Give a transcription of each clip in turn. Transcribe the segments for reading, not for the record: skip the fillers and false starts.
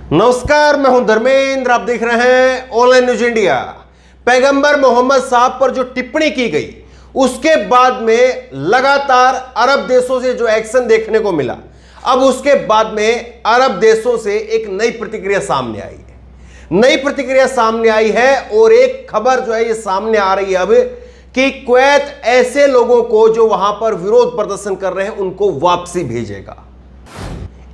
नमस्कार, मैं हूं धर्मेंद्र। आप देख रहे हैं ऑनलाइन न्यूज इंडिया। पैगंबर मोहम्मद साहब पर जो टिप्पणी की गई उसके बाद में लगातार अरब देशों से जो एक्शन देखने को मिला, अब उसके बाद में अरब देशों से एक नई प्रतिक्रिया सामने आई है। और एक खबर जो है ये सामने आ रही है अब कि कुवैत ऐसे लोगों को जो वहां पर विरोध प्रदर्शन कर रहे हैं उनको वापसी भेजेगा।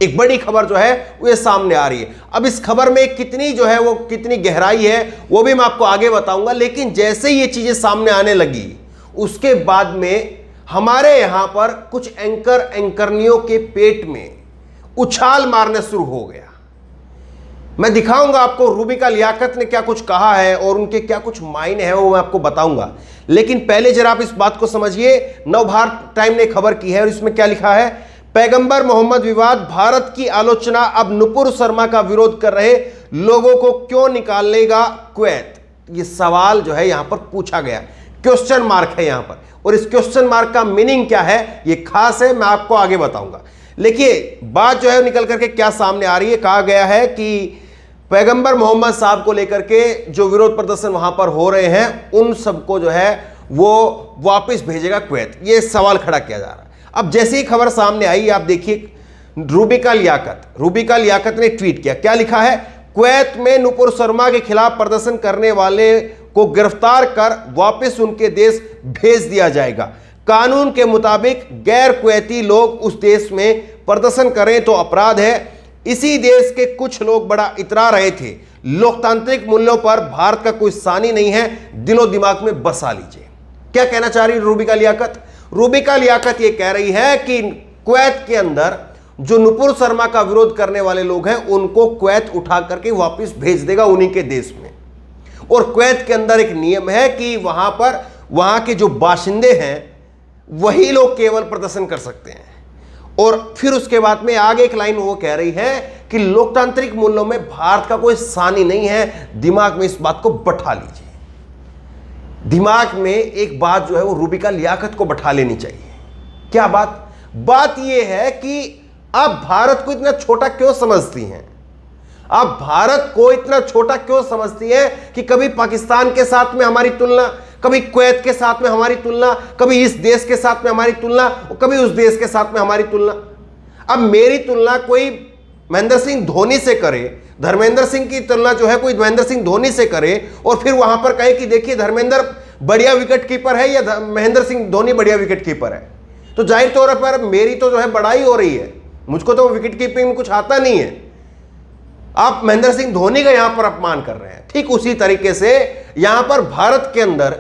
एक बड़ी खबर जो है वो सामने आ रही है। अब इस खबर में कितनी जो है वो कितनी गहराई है वो भी मैं आपको आगे बताऊंगा, लेकिन जैसे ये चीजें सामने आने लगी उसके बाद में हमारे यहां पर कुछ एंकरनियों के पेट में उछाल मारने शुरू हो गया। मैं दिखाऊंगा आपको रूबिका लियाकत ने क्या कुछ कहा है और उनके क्या कुछ मायने हैं वो मैं आपको बताऊंगा, लेकिन पहले जरा आप इस बात को समझिए। नवभारत टाइम ने खबर की है और इसमें क्या लिखा है, पैगंबर मोहम्मद विवाद, भारत की आलोचना, अब नुपुर शर्मा का विरोध कर रहे लोगों को क्यों निकालेगा कुवैत। ये सवाल जो है यहां पर पूछा गया, क्वेश्चन मार्क है यहां पर, और इस क्वेश्चन मार्क का मीनिंग क्या है ये खास है, मैं आपको आगे बताऊंगा। देखिए बात जो है निकल करके क्या सामने आ रही है। कहा गया है कि पैगंबर मोहम्मद साहब को लेकर के जो विरोध प्रदर्शन वहां पर हो रहे हैं उन सबको जो है वो वापस भेजेगा कुवैत, ये सवाल खड़ा किया जा रहा है। अब जैसे ही खबर सामने आई आप देखिए, रूबिका लियाकत ने ट्वीट किया, क्या लिखा है, कुवैत में नुपुर शर्मा के खिलाफ प्रदर्शन करने वाले को गिरफ्तार कर वापस उनके देश भेज दिया जाएगा। कानून के मुताबिक गैर कुवैती लोग उस देश में प्रदर्शन करें तो अपराध है। इसी देश के कुछ लोग बड़ा इतरा रहे थे, लोकतांत्रिक मूल्यों पर भारत का कोई सानी नहीं है, दिलो दिमाग में बसा लीजिए। क्या कहना चाह रही रूबिका लियाकत ये कह रही है कि कुवैत के अंदर जो नुपुर शर्मा का विरोध करने वाले लोग हैं उनको कुवैत उठा करके वापस भेज देगा उन्हीं के देश में। और कुवैत के अंदर एक नियम है कि वहां के जो बाशिंदे हैं वही लोग केवल प्रदर्शन कर सकते हैं। और फिर उसके बाद में आगे एक लाइन वो कह रही है कि लोकतांत्रिक मूल्यों में भारत का कोई सानी नहीं है, दिमाग में इस बात को बैठा लीजिए। दिमाग में एक बात जो है वो रूबिका लियाकत को बैठा लेनी चाहिए। क्या बात यह है कि आप भारत को इतना छोटा क्यों समझती हैं? आप भारत को इतना छोटा क्यों समझती हैं कि कभी पाकिस्तान के साथ में हमारी तुलना, कभी कुवैत के साथ में हमारी तुलना, कभी इस देश के साथ में हमारी तुलना और कभी उस देश के साथ में हमारी तुलना। अब मेरी तुलना कोई महेंद्र सिंह धोनी से करे, धर्मेंद्र सिंह की तुलना जो है कोई महेंद्र सिंह धोनी से करे और फिर वहां पर कहे कि देखिए धर्मेंद्र बढ़िया विकेट कीपर है या महेंद्र सिंह धोनी बढ़िया विकेट कीपर है, तो जाहिर तौर पर मेरी तो जो है बड़ाई हो रही है। मुझको तो विकेट कीपिंग में कुछ आता नहीं है, आप महेंद्र सिंह धोनी का यहां पर अपमान कर रहे हैं। ठीक उसी तरीके से यहां पर भारत के अंदर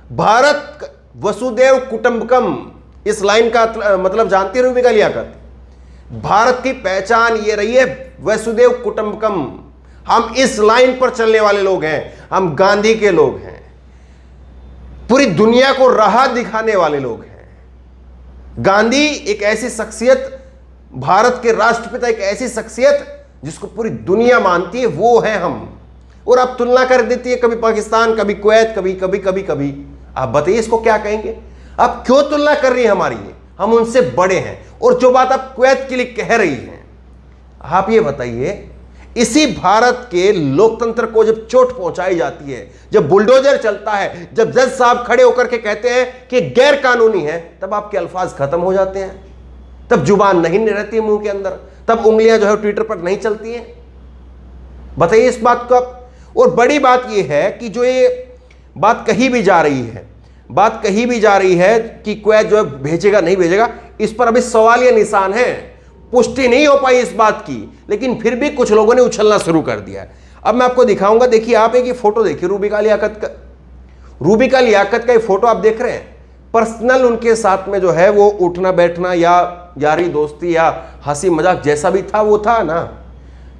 भारत वसुदेव कुटुंबकम, इस लाइन का मतलब जानती है रूबिका लियाकत? भारत की पहचान ये रही है वसुदेव कुटुंबकम। हम इस लाइन पर चलने वाले लोग हैं, हम गांधी के लोग हैं, पूरी दुनिया को राह दिखाने वाले लोग हैं। गांधी एक ऐसी शख्सियत, भारत के राष्ट्रपिता एक ऐसी शख्सियत जिसको पूरी दुनिया मानती है, वो है हम। और अब तुलना कर देती है कभी पाकिस्तान, कभी कुवैत, कभी। आप बताइए इसको क्या कहेंगे? आप क्यों तुलना कर रही है हमारी? हम उनसे बड़े हैं। और जो बात आप कुवैत के लिए कह रही हैं, आप ये बताइए, इसी भारत के लोकतंत्र को जब चोट पहुंचाई जाती है, जब बुलडोजर चलता है, जब जज साहब खड़े होकर के कहते हैं कि गैर कानूनी है, तब आपके अल्फाज खत्म हो जाते हैं, तब जुबान नहीं रहती है मुंह के अंदर, तब उंगलियां जो है ट्विटर पर नहीं चलती हैं। बताइए इस बात को आप। और बड़ी बात यह है कि जो ये बात कही भी जा रही है कि कुवैत जो है भेजेगा नहीं भेजेगा, इस पर अभी सवाल या निशान है, पुष्टि नहीं हो पाई इस बात की, लेकिन फिर भी कुछ लोगों ने उछलना शुरू कर दिया है। अब मैं आपको दिखाऊंगा, देखिए आप एक ये फोटो देखिए रूबिका लियाकत का ये फोटो आप देख रहे हैं। पर्सनल उनके साथ में जो है वो उठना बैठना या यारी दोस्ती या हंसी मजाक जैसा भी था वो था ना।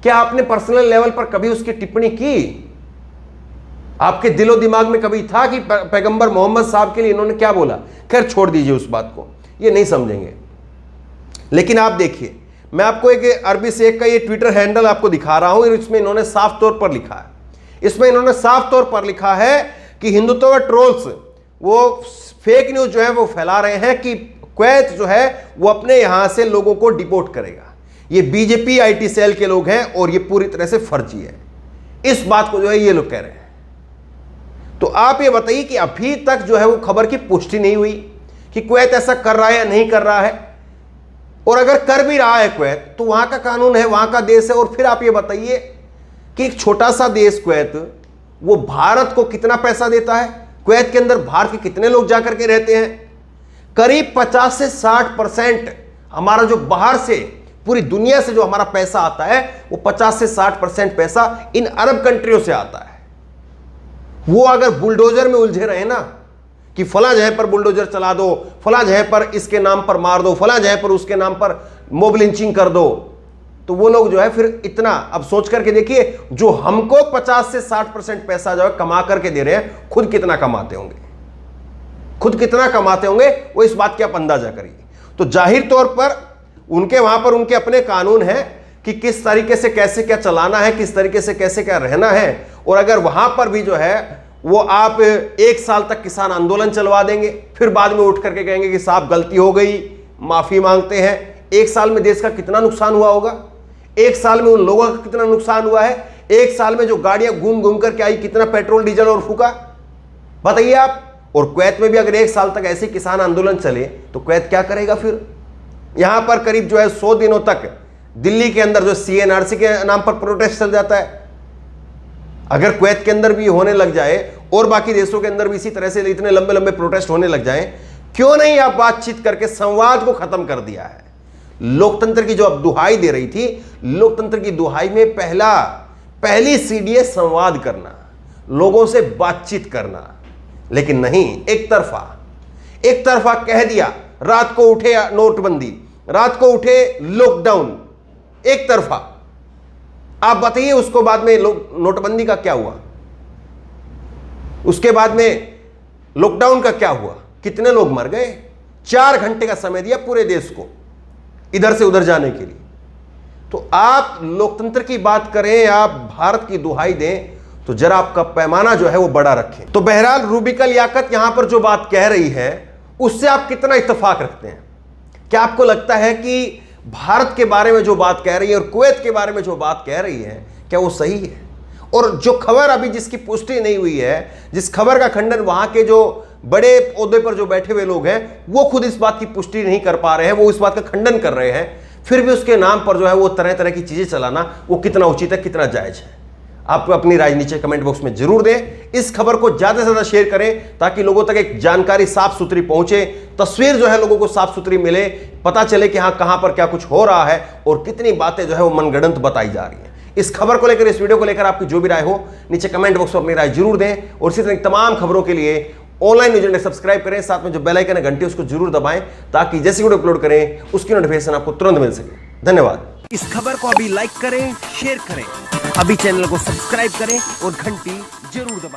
क्या आपने पर्सनल लेवल पर कभी उसकी टिप्पणी की? आपके दिलो दिमाग में कभी था कि पैगंबर मोहम्मद साहब के लिए इन्होंने क्या बोला? खैर छोड़ दीजिए उस बात को, ये नहीं समझेंगे। लेकिन आप देखिए, मैं आपको एक अरबी शेख का ये ट्विटर हैंडल आपको दिखा रहा हूं, इसमें इन्होंने साफ तौर पर लिखा है कि हिंदुत्व ट्रोल्स वो फेक न्यूज जो है वो फैला रहे हैं कि कुवैत जो है वो अपने यहां से लोगों को डिपोर्ट करेगा। ये बीजेपी आईटी सेल के लोग हैं और ये पूरी तरह से फर्जी है। इस बात को जो है ये लोग कह रहे हैं। तो आप ये बताइए कि अभी तक जो है वो खबर की पुष्टि नहीं हुई कि कुवैत ऐसा कर रहा है या नहीं कर रहा है, और अगर कर भी रहा है कुवैत तो वहां का कानून है, वहां का देश है। और फिर आप ये बताइए कि एक छोटा सा देश कुवैत वो भारत को कितना पैसा देता है। कुवैत के अंदर भारत के कितने लोग जाकर के रहते हैं? करीब 50 से 60% हमारा जो बाहर से पूरी दुनिया से जो हमारा पैसा आता है वो 50 से 60% पैसा इन अरब कंट्रियों से आता है। वो अगर बुलडोजर में उलझे रहे ना कि फला जगह पर बुलडोजर चला दो, फला जगह पर इसके नाम पर मार दो, फला जगह पर उसके नाम पर मोब लिंचिंग कर दो, तो वो लोग जो है फिर इतना, अब सोच करके देखिए, जो हमको 50 से 60% पैसा जो है कमा करके दे रहे हैं, खुद कितना कमाते होंगे, खुद कितना कमाते होंगे, वो इस बात की आप अंदाजा करिए। तो जाहिर तौर पर उनके वहां पर उनके अपने कानून है कि किस तरीके से कैसे क्या चलाना है, किस तरीके से कैसे क्या रहना है। और अगर वहां पर भी जो है वो आप 1 साल तक किसान आंदोलन चलवा देंगे, फिर बाद में उठ करके कहेंगे कि साहब गलती हो गई, माफी मांगते हैं। 1 साल में देश का कितना नुकसान हुआ होगा, 1 साल में उन लोगों का कितना नुकसान हुआ है, 1 साल में जो गाड़ियां घूम घूम करके आई कितना पेट्रोल डीजल और फूका, बताइए आप। और कुवैत में भी अगर 1 साल तक ऐसे किसान आंदोलन चले तो कुवैत क्या करेगा फिर? यहां पर करीब जो है 100 दिनों तक दिल्ली के अंदर जो CNRC के नाम पर प्रोटेस्ट चल जाता है। अगर कुवैत के अंदर भी होने लग जाए और बाकी देशों के अंदर भी इसी तरह से इतने लंबे लंबे प्रोटेस्ट होने लग जाएं, क्यों नहीं आप बातचीत करके संवाद को खत्म कर दिया है। लोकतंत्र की जो अब दुहाई दे रही थी, लोकतंत्र की दुहाई में पहली सीढ़ी है संवाद करना, लोगों से बातचीत करना। लेकिन नहीं, एक तरफा कह दिया, रात को उठे नोटबंदी, रात को उठे लॉकडाउन, एक तरफा। आप बताइए उसको बाद में नोटबंदी का क्या हुआ, उसके बाद में लॉकडाउन का क्या हुआ, कितने लोग मर गए। 4 घंटे का समय दिया पूरे देश को इधर से उधर जाने के लिए। तो आप लोकतंत्र की बात करें, आप भारत की दुहाई दें, तो जरा आपका पैमाना जो है वो बड़ा रखें। तो बहरहाल रूबिका लियाकत यहां पर जो बात कह रही है उससे आप कितना इत्तेफाक रखते हैं? क्या आपको लगता है कि भारत के बारे में जो बात कह रही है और कुवैत के बारे में जो बात कह रही है क्या वो सही है? और जो खबर अभी जिसकी पुष्टि नहीं हुई है, जिस खबर का खंडन वहां के जो बड़े ओहदे पर जो बैठे हुए लोग हैं वो खुद इस बात की पुष्टि नहीं कर पा रहे हैं, वो इस बात का खंडन कर रहे हैं, फिर भी उसके नाम पर जो है वो तरह तरह की चीजें चलाना वो कितना उचित है, कितना जायज है? आप अपनी राय नीचे कमेंट बॉक्स में जरूर दें। इस खबर को ज्यादा से ज्यादा शेयर करें ताकि लोगों तक एक जानकारी साफ सुथरी पहुंचे, तस्वीर जो है लोगों को साफ सुथरी मिले, पता चले कि हाँ कहां पर क्या कुछ हो रहा है और कितनी बातें जो है वो मनगढ़ंत बताई जा रही हैं। इस खबर को लेकर, इस वीडियो को लेकर आपकी जो भी राय हो नीचे कमेंट बॉक्स में अपनी राय जरूर दें। और इसी तरह तमाम खबरों के लिए ऑनलाइन न्यूज़ इंडेक्स सब्सक्राइब करें, साथ में जो बेल आइकन है घंटी उसको जरूर दबाएं ताकि जैसे वीडियो अपलोड करें उसकी नोटिफिकेशन आपको तुरंत मिल सके। धन्यवाद। इस खबर को अभी लाइक करें, शेयर करें, अभी चैनल को सब्सक्राइब करें और घंटी जरूर दबाएं।